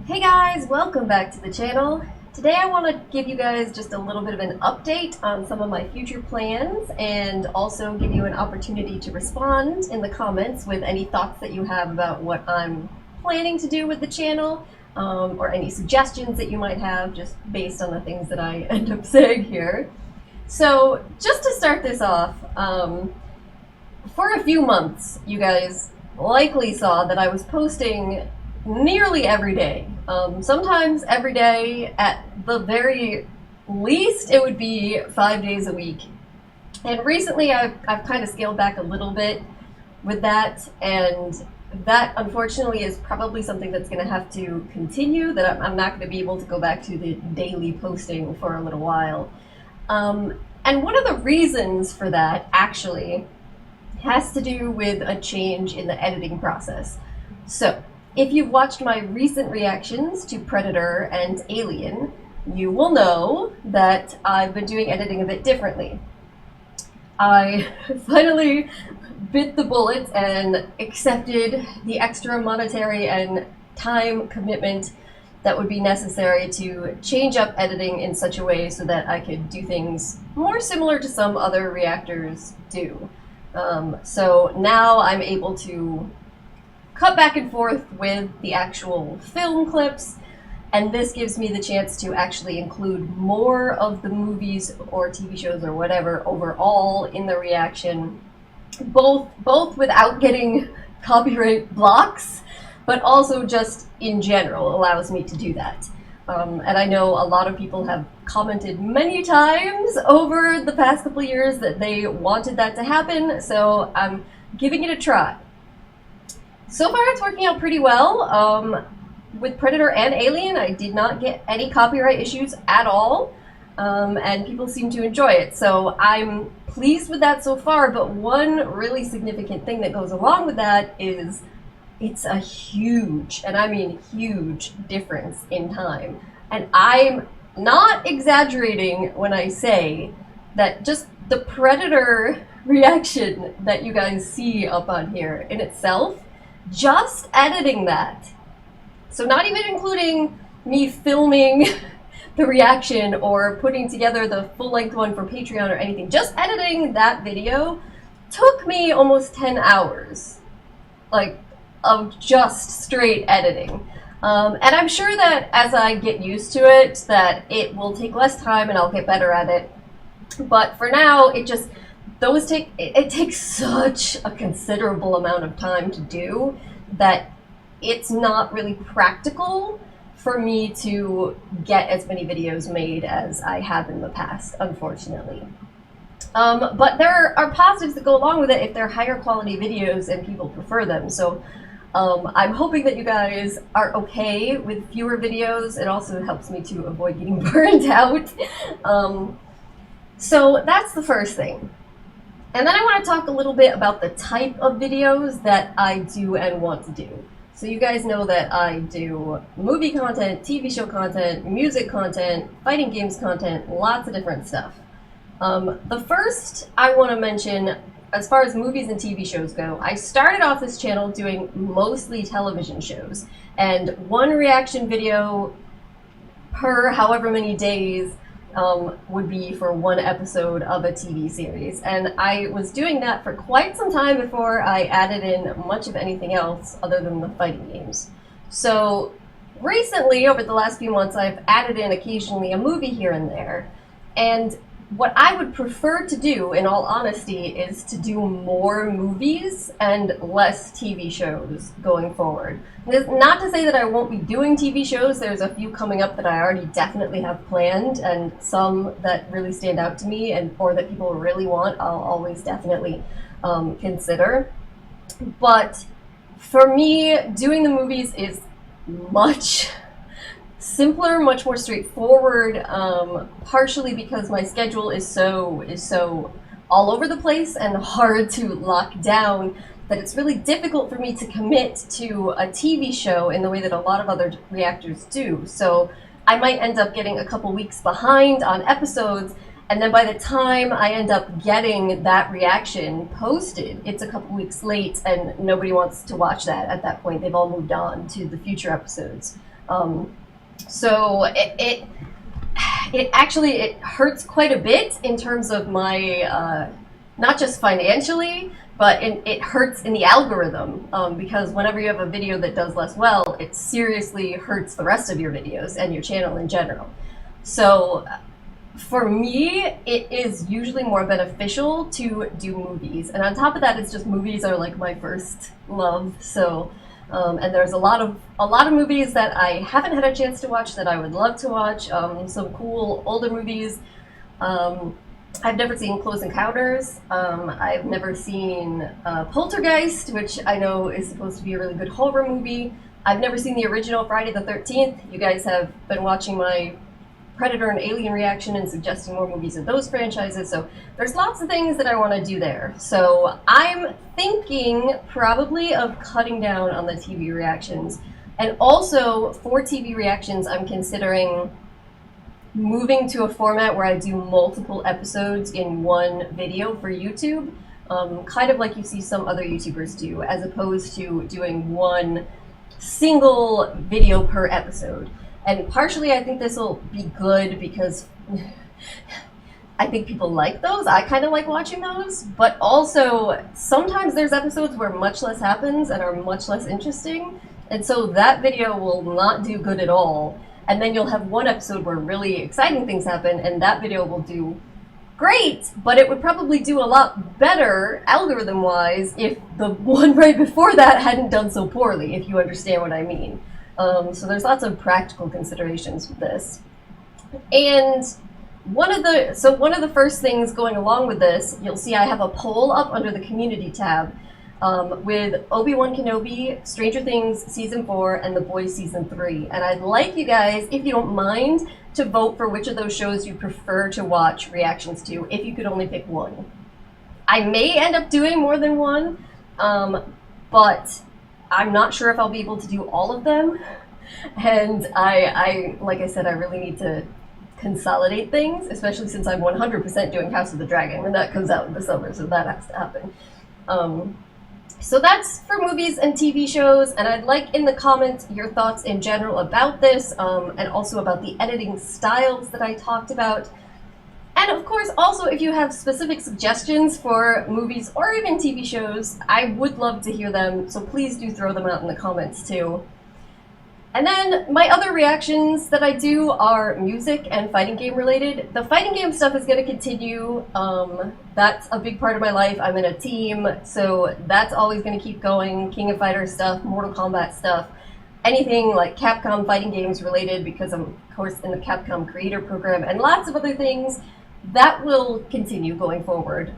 Hey guys, welcome back to the channel. Today I want to give you guys just a little bit of an update on some of my future plans and also give you an opportunity to respond in the comments with any thoughts that you have about what I'm planning to do with the channel, or any suggestions that you might have just based on the things that I end up saying here. So just to start this off, for a few months you guys likely saw that I was posting nearly every day. Sometimes every day, at the very least, it would be 5 days a week. And recently, I've kind of scaled back a little bit with that, and that unfortunately is probably something that's going to have to continue. That I'm not going to be able to go back to the daily posting for a little while. And one of the reasons for that actually has to do with a change in the editing process. So, if you've watched my recent reactions to Predator and Alien, you will know that I've been doing editing a bit differently. I finally bit the bullet and accepted the extra monetary and time commitment that would be necessary to change up editing in such a way so that I could do things more similar to some other reactors do. So now I'm able to cut back and forth with the actual film clips, and this gives me the chance to actually include more of the movies or TV shows or whatever overall in the reaction, both without getting copyright blocks, but also just in general allows me to do that. And I know a lot of people have commented many times over the past couple of years that they wanted that to happen, so I'm giving it a try. So far, it's working out pretty well. With Predator and Alien, I did not get any copyright issues at all, and people seem to enjoy it. So I'm pleased with that so far, but one really significant thing that goes along with that is it's a huge, and I mean huge, difference in time. And I'm not exaggerating when I say that just the Predator reaction that you guys see up on here in itself, just editing that, so not even including me filming the reaction or putting together the full-length one for Patreon or anything, just editing that video took me almost 10 hours, like, of just straight editing. And I'm sure that as I get used to it, that it will take less time and I'll get better at it. But for now, it takes such a considerable amount of time to do that it's not really practical for me to get as many videos made as I have in the past, unfortunately. But there are positives that go along with it if they're higher quality videos and people prefer them. So I'm hoping that you guys are okay with fewer videos. It also helps me to avoid getting burned out. So that's the first thing. And then I want to talk a little bit about the type of videos that I do and want to do. So you guys know that I do movie content, TV show content, music content, fighting games content, lots of different stuff. The first I want to mention, as far as movies and TV shows go, I started off this channel doing mostly television shows, and one reaction video per however many days would be for one episode of a TV series. And I was doing that for quite some time before I added in much of anything else other than the fighting games. So recently, over the last few months, I've added in occasionally a movie here and there. And what I would prefer to do, in all honesty, is to do more movies and less TV shows going forward. Not to say that I won't be doing TV shows. There's a few coming up that I already definitely have planned, and some that really stand out to me or that people really want, I'll always definitely consider. But for me, doing the movies is much simpler, much more straightforward, partially because my schedule is so all over the place and hard to lock down that it's really difficult for me to commit to a TV show in the way that a lot of other reactors do. So I might end up getting a couple weeks behind on episodes, and then by the time I end up getting that reaction posted, it's a couple weeks late and nobody wants to watch that at that point. They've all moved on to the future episodes. So it actually it hurts quite a bit in terms of my not just financially, but it hurts in the algorithm, because whenever you have a video that does less well, it seriously hurts the rest of your videos and your channel in general. So for me, it is usually more beneficial to do movies, and on top of that, it's just movies are like my first love. So, and there's a lot of movies that I haven't had a chance to watch that I would love to watch. Some cool older movies. I've never seen Close Encounters. I've never seen Poltergeist, which I know is supposed to be a really good horror movie. I've never seen the original Friday the 13th. You guys have been watching my Predator and Alien reaction and suggesting more movies of those franchises, so there's lots of things that I want to do there. So I'm thinking probably of cutting down on the TV reactions, and also for TV reactions I'm considering moving to a format where I do multiple episodes in one video for YouTube, kind of like you see some other YouTubers do, as opposed to doing one single video per episode. And partially I think this will be good because I think people like those. I kind of like watching those. But also, sometimes there's episodes where much less happens and are much less interesting. And so that video will not do good at all. And then you'll have one episode where really exciting things happen, and that video will do great, but it would probably do a lot better algorithm-wise if the one right before that hadn't done so poorly, if you understand what I mean. So there's lots of practical considerations with this. And one of the first things going along with this, you'll see I have a poll up under the community tab with Obi-Wan Kenobi, Stranger Things Season 4, and The Boys Season 3. And I'd like you guys, if you don't mind, to vote for which of those shows you prefer to watch reactions to, if you could only pick one. I may end up doing more than one, but I'm not sure if I'll be able to do all of them, and I like I said, I really need to consolidate things, especially since I'm 100% doing House of the Dragon, and that comes out in the summer, so that has to happen. So that's for movies and TV shows, and I'd like in the comments your thoughts in general about this, and also about the editing styles that I talked about. And of course, also, if you have specific suggestions for movies or even TV shows, I would love to hear them, so please do throw them out in the comments too. And then my other reactions that I do are music and fighting game related. The fighting game stuff is going to continue. That's a big part of my life. I'm in a team, so that's always going to keep going. King of Fighters stuff, Mortal Kombat stuff, anything like Capcom fighting games related, because I'm, of course, in the Capcom Creator Program, and lots of other things. That will continue going forward.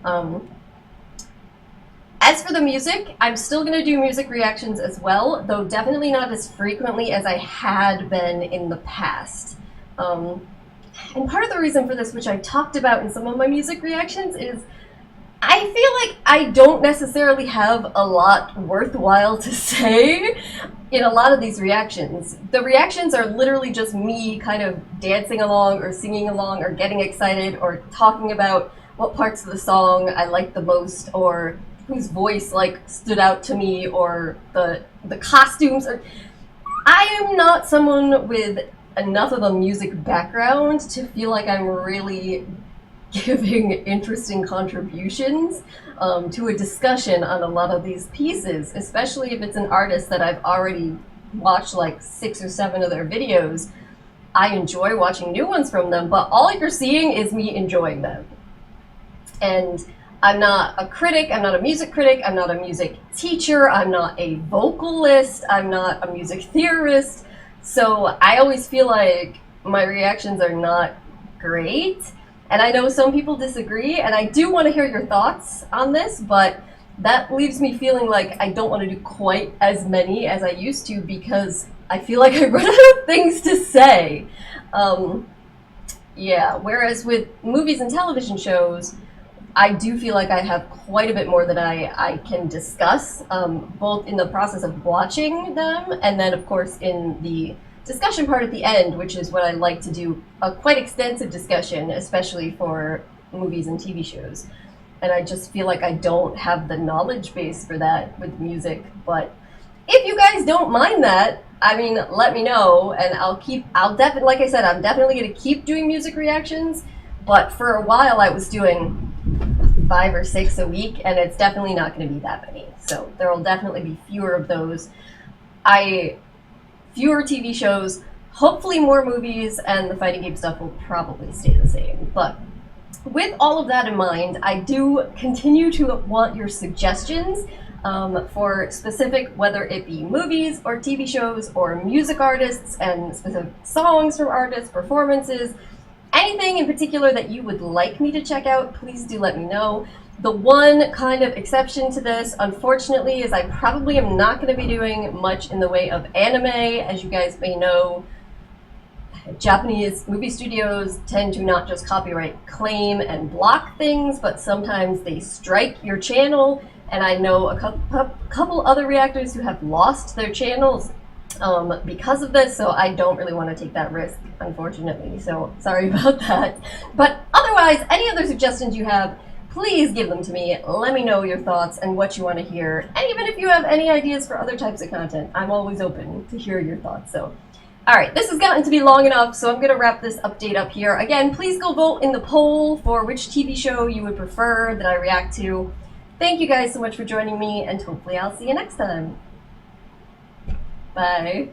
As for the music, I'm still going to do music reactions as well, though definitely not as frequently as I had been in the past. And part of the reason for this, which I talked about in some of my music reactions, is I feel like I don't necessarily have a lot worthwhile to say in a lot of these reactions. The reactions are literally just me kind of dancing along or singing along or getting excited or talking about what parts of the song I like the most, or whose voice like stood out to me, or the costumes. Or I am not someone with enough of a music background to feel like I'm really giving interesting contributions to a discussion on a lot of these pieces, especially if it's an artist that I've already watched like 6 or 7 of their videos. I enjoy watching new ones from them, but all you're seeing is me enjoying them. And I'm not a critic, I'm not a music critic, I'm not a music teacher, I'm not a vocalist, I'm not a music theorist, so I always feel like my reactions are not great. And I know some people disagree, and I do want to hear your thoughts on this, but that leaves me feeling like I don't want to do quite as many as I used to, because I feel like I run out of things to say. Yeah, whereas with movies and television shows, I do feel like I have quite a bit more that I can discuss, both in the process of watching them, and then of course in the discussion part at the end, which is what I like to do, a quite extensive discussion, especially for movies and TV shows. And I just feel like I don't have the knowledge base for that with music, but if you guys don't mind that, I mean, let me know, and I'll definitely, like I said, I'm definitely going to keep doing music reactions, but for a while I was doing 5 or 6 a week, and it's definitely not going to be that many. So there will definitely be fewer of those. Fewer TV shows, hopefully more movies, and the fighting game stuff will probably stay the same. But with all of that in mind, I do continue to want your suggestions for specific, whether it be movies or TV shows or music artists and specific songs from artists, performances, anything in particular that you would like me to check out, please do let me know. The one kind of exception to this, unfortunately, is I probably am not going to be doing much in the way of anime. As you guys may know, Japanese movie studios tend to not just copyright claim and block things, but sometimes they strike your channel. And I know a couple other reactors who have lost their channels because of this, so I don't really want to take that risk, unfortunately. So sorry about that. But otherwise, any other suggestions you have, please give them to me. Let me know your thoughts and what you want to hear. And even if you have any ideas for other types of content, I'm always open to hear your thoughts. So, all right, this has gotten to be long enough, so I'm going to wrap this update up here. Again, please go vote in the poll for which TV show you would prefer that I react to. Thank you guys so much for joining me, and hopefully I'll see you next time. Bye.